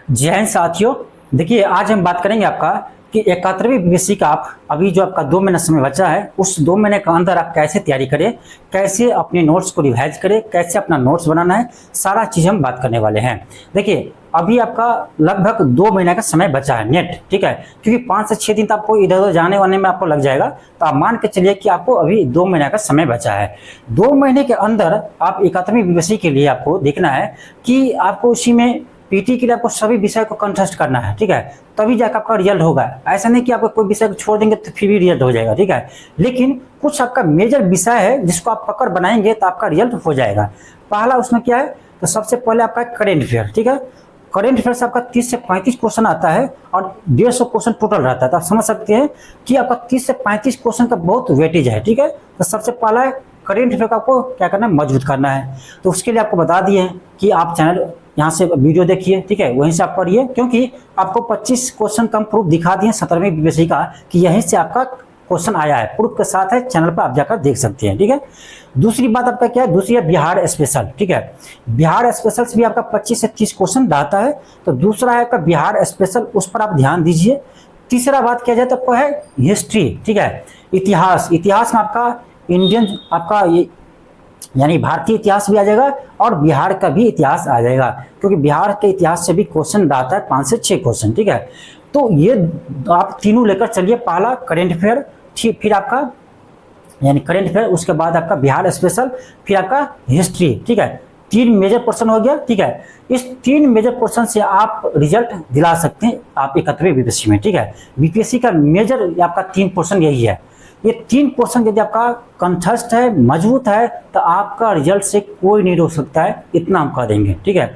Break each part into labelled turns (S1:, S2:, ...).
S1: जय हिंद साथियों। देखिए, आज हम बात करेंगे आपका कि 71वीं बीपीएससी का आप अभी जो आपका 2 महीना समय बचा है, उस 2 महीने के अंदर आप कैसे तैयारी करें, कैसे अपने नोट्स को रिवाइज करें, कैसे अपना नोट्स बनाना है, सारा चीज़ हम बात करने वाले हैं। देखिए, अभी आपका लगभग 2 महीने का समय बचा है नेट, ठीक है, क्योंकि 5 से 6 दिन तो आपको इधर उधर जाने वाने में आपको लग जाएगा। तो आप मान के चलिए कि आपको अभी 2 महीने का समय बचा है। 2 महीने के अंदर आप 71वीं बीपीएससी के लिए आपको देखना है कि आपको उसी में पीटी के लिए आपको सभी विषय को कंटेस्ट करना है, ठीक है, तभी जाकर आपका रिजल्ट होगा। ऐसा नहीं कि आपको कोई विषय को छोड़ देंगे तो फिर भी रिजल्ट हो जाएगा, ठीक है। लेकिन कुछ आपका मेजर विषय है जिसको आप पकड़ बनाएंगे तो आपका रिजल्ट हो जाएगा। पहला उसमें क्या है, तो सबसे पहले आपका करेंट अफेयर, ठीक है। करेंट अफेयर से आपका 30 से 35 क्वेश्चन आता है और 150 क्वेश्चन टोटल रहता है। तो आप समझ सकते हैं कि आपका 30 से 35 क्वेश्चन का बहुत वेटेज है, ठीक है। तो सबसे पहला है करेंट अफेयर का आपको क्या करना है, मजबूत करना है। तो उसके लिए आपको बता दिए हैं कि आप चैनल यहाँ से वीडियो देखिए, ठीक है, वहीं से आप पढ़िए, क्योंकि आपको 25 क्वेश्चन का प्रूफ दिखा दिए 17वीं बीपीएससी का कि यहीं से आपका क्वेश्चन आया है, प्रूफ के साथ है, चैनल पर आप जाकर देख सकते हैं, ठीक है। दूसरी बात आपका क्या है, दूसरी है बिहार स्पेशल, ठीक है। बिहार स्पेशल से भी आपका 25 से 30 क्वेश्चन आता है। तो दूसरा है आपका बिहार स्पेशल, उस पर आप ध्यान दीजिए। तीसरा बात किया जाए तो आपको है हिस्ट्री, ठीक है, इतिहास। इतिहास में आपका इंडियन आपका यानी भारतीय इतिहास भी आ जाएगा और बिहार का भी इतिहास आ जाएगा, क्योंकि बिहार के इतिहास से भी क्वेश्चन आता है 5 से 6 क्वेश्चन, ठीक है। तो ये आप तीनों लेकर चलिए। पहला करेंट अफेयर, फिर आपका यानी करेंट अफेयर, उसके बाद आपका बिहार स्पेशल, फिर आपका हिस्ट्री, ठीक है। 3 मेजर पोर्शन हो गया, ठीक है। इस 3 मेजर पोर्शन से आप रिजल्ट दिला सकते हैं आप 71वीं बीपीएससी में, ठीक है। बीपीएससी का मेजर आपका 3 पोर्शन यही है। ये 3 पोर्शन यदि आपका कंठस्थ है, मजबूत है, तो आपका रिजल्ट से कोई नहीं रोक सकता है, इतना हम कह देंगे, ठीक है।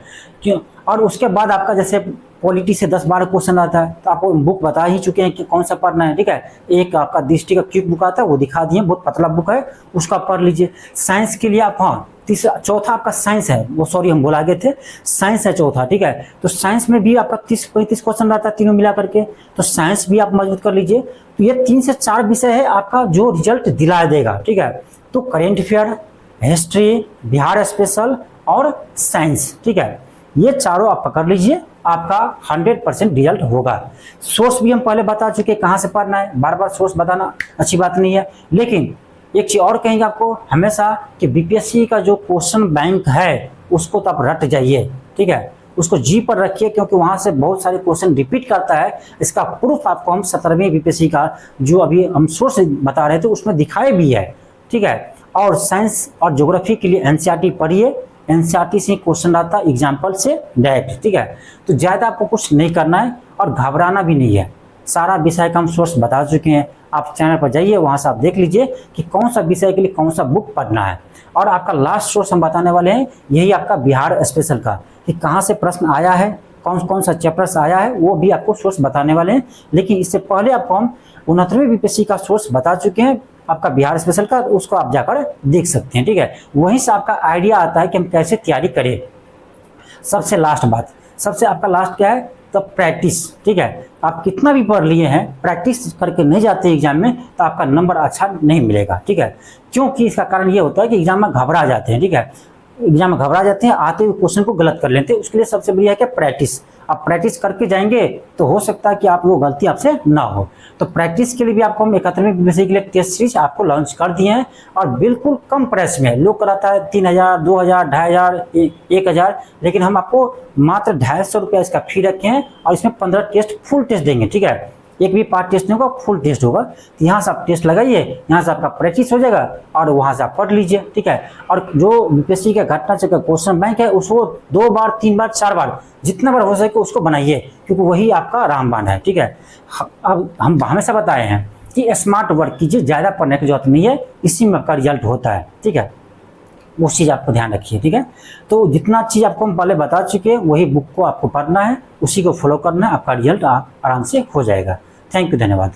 S1: क्यों? और उसके बाद आपका जैसे पॉलिटी से 10-12 क्वेश्चन आता है, तो आपको बुक बता ही चुके हैं कि कौन सा पढ़ना है, ठीक है। एक आपका दृष्टि का क्विक बुक आता है, वो दिखा दिए, बहुत पतला बुक है, उसका पढ़ लीजिए। साइंस के लिए आप, हाँ, चौथा आपका साइंस है, वो सॉरी हम बोला गए थे, साइंस है चौथा, ठीक है। तो साइंस में भी आपका 30-35 क्वेश्चन रहता है तीनों मिला करके, तो साइंस भी आप मजबूत कर लीजिए। तो ये 3 से 4 विषय है आपका जो रिजल्ट दिला देगा, ठीक है। तो current affair, history, Bihar special और साइंस, ठीक है, ये चारों आप पकड़ लीजिए, आपका 100% रिजल्ट होगा। सोर्स भी हम पहले बता चुके कहाँ से पढ़ना है, बार बार सोर्स बताना अच्छी बात नहीं है। लेकिन एक चीज और कहेंगे आपको हमेशा कि बीपीएससी का जो क्वेश्चन बैंक है उसको तो आप रट जाइए, ठीक है, उसको जी पर रखिए, क्योंकि वहां से बहुत सारे क्वेश्चन रिपीट करता है। इसका प्रूफ आपको हम 17वीं बीपीएससी का जो अभी हम सोर्स बता रहे थे उसमें दिखाए भी है, ठीक है। और साइंस और ज्योग्राफी के लिए एनसीईआरटी पढ़िए, एनसीईआरटी से क्वेश्चन आता है एग्जाम्पल से डायरेक्ट, ठीक है। तो ज़्यादा आपको कुछ नहीं करना है और घबराना भी नहीं है। सारा विषय का हम सोर्स बता चुके हैं, आप चैनल पर जाइए, वहाँ से आप देख लीजिए कि कौन सा विषय के लिए कौन सा बुक पढ़ना है। और आपका लास्ट सोर्स हम बताने वाले हैं यही आपका बिहार स्पेशल का, कि कहाँ से प्रश्न आया है, कौन कौन सा चैप्टर्स आया है, वो भी आपको सोर्स बताने वाले हैं। लेकिन इससे पहले आपको हम 69वीं बीपीएससी का सोर्स बता चुके हैं आपका बिहार स्पेशल का, उसको आप जाकर देख सकते हैं, ठीक है। वहीं से आपका आइडिया आता है कि हम कैसे तैयारी करें। सबसे लास्ट बात, सबसे आपका लास्ट क्या है, तो प्रैक्टिस, ठीक है। आप कितना भी पढ़ लिए हैं, प्रैक्टिस करके नहीं जाते एग्जाम में तो आपका नंबर अच्छा नहीं मिलेगा, ठीक है। क्योंकि इसका कारण ये होता है कि एग्जाम में घबरा जाते हैं, ठीक है, एग्जाम में घबरा जाते हैं, आते हुए क्वेश्चन को गलत कर लेते हैं। उसके लिए सबसे बढ़िया है कि प्रैक्टिस। आप प्रैक्टिस करके जाएंगे तो हो सकता है कि आप वो गलती आपसे ना हो। तो प्रैक्टिस के लिए भी आपको हम 71वीं बीपीएससी के लिए टेस्ट सीरीज आपको लॉन्च कर दिए हैं, और बिल्कुल कम प्राइस में। लोग कराता है 3000, 2000, 2500, 1000, लेकिन हम आपको मात्र 250 रुपया इसका फी रखे हैं, और इसमें 15 टेस्ट फुल टेस्ट देंगे, ठीक है। एक भी पार्ट टेस्ट नहीं होगा, फुल टेस्ट होगा। तो यहाँ से आप टेस्ट लगाइए, यहाँ से आपका प्रैक्टिस हो जाएगा और वहाँ से आप पढ़ लीजिए, ठीक है। और जो बीपीएससी का घटना चक्र क्वेश्चन बैंक है उसको 2 बार, 3 बार, 4 बार, जितना बार हो सके उसको बनाइए, क्योंकि वही आपका रामबाण है, ठीक है। अब हम हमेशा बताए हैं कि स्मार्ट वर्क कीजिए, ज़्यादा पढ़ने की जरूरत नहीं है, इसी में आपका रिजल्ट होता है, ठीक है। वो चीज़ आपको ध्यान रखिए, ठीक है। तो जितना चीज़ आपको हम पहले बता चुके हैं वही बुक को आपको पढ़ना है, उसी को फॉलो करना है, आपका रिजल्ट आप आराम से हो जाएगा। थैंक यू, धन्यवाद।